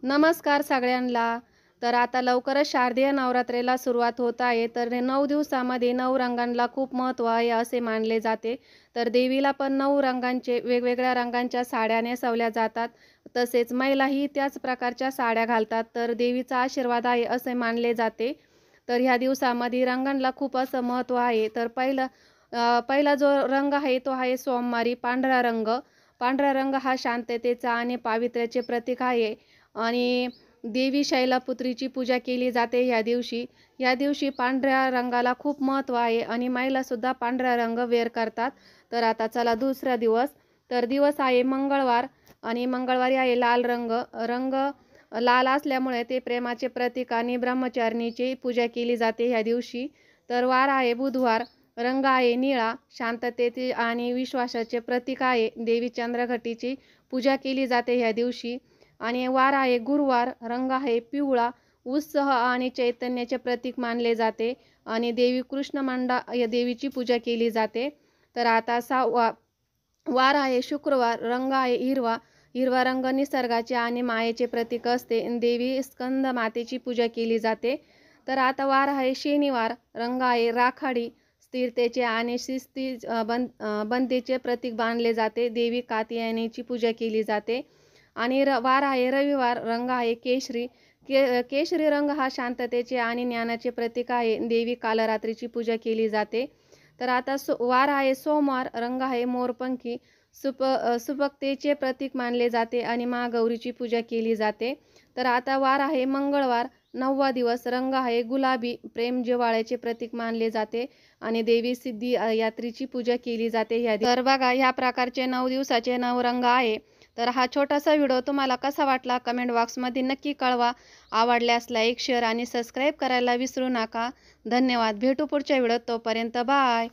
नमस्कार सगळ्यांना। तर आता लवकरच शारदीय नवरात्रीला सुरुवात होत आहे। तर 9 दिवसामध्ये 9 रंगांना खूप महत्त्व आहे असे मानले जाते। तर देवीला पण 9 रंगांचे वेगवेगळ्या रंगांच्या साड्या नेसवल्या जातात। तसेच महिलाही त्याच प्रकारच्या साड्या घालतात। तर देवीचा आशीर्वाद आहे असे मानले जाते। तर ह्या दिवसामध्ये रंगांना खूप असं महत्त्व आहे। तर पहिला जो रंग आहे तो आहे सोमवारी पांढरा रंग। पांढरा रंग हा शांततेचा आणि पावित्र्याचे प्रतीक आहे। आणि देवी शैलपुत्रीची पूजा केली जाते ह्या दिवशी। या दिवशी पांढऱ्या रंगाला खूप महत्त्व आहे आणि महिलासुद्धा पांढरा रंग वेअर करतात। तर आता चला दुसरा दिवस। तर दिवस आहे मंगळवार आणि मंगळवारी आहे लाल रंग। रंग लाल असल्यामुळे ते प्रेमाचे प्रतीक आणि ब्रह्मचारिणीची पूजा केली जाते ह्या दिवशी। तर वार आहे बुधवार। रंग आहे निळा, शांततेचे आणि विश्वासाचे प्रतीक आहे। देवी चंद्रघटीची पूजा केली जाते ह्या दिवशी। आणि वार आहे गुरुवार। रंग आहे पिवळा, उत्साह आणि चैतन्याचे प्रतीक मानले जाते आणि देवी कृष्णमांडा या देवीची पूजा केली जाते। तर आता वार आहे शुक्रवार। रंग आहे हिरवा। हिरवा रंग निसर्गाचे आणि मायेचे प्रतीक असते। देवी स्कंद मातेची पूजा केली जाते। तर आता वार आहे शनिवार। रंग आहे राखाडी, स्थिरतेचे आणि बंदीचे प्रतीक मानले जाते। देवी कात्यायनीची पूजा केली जाते। आणि वार आहे रविवार। रंग आहे केशरी। केशरी रंग हा शांततेचे आणि ज्ञानाचे प्रतीक आहे। देवी कालरात्रीची पूजा केली जाते। तर आता वार आहे सोमवार। रंग आहे मोरपंखी, सुबकतेचे प्रतीक मानले जाते आणि महागौरीची पूजा केली जाते। तर आता वार आहे मंगळवार। 9वा दिवस। रंग आहे गुलाबी, प्रेम जिव्हाळ्याचे प्रतीक मानले जाते आणि देवी सिद्धी यात्रेची पूजा केली जाते तर बघा ह्या प्रकारचे 9 दिवसाचे 9 रंग आहे। तर हा छोटासा व्हिडिओ तुम्हाला कसा वाटला कमेंट बॉक्समध्ये नक्की कळवा। आवडल्यास लाईक, शेअर आणि सबस्क्राईब करायला विसरू नका। धन्यवाद। भेटू पुढच्या व्हिडिओत, तोपर्यंत बाय।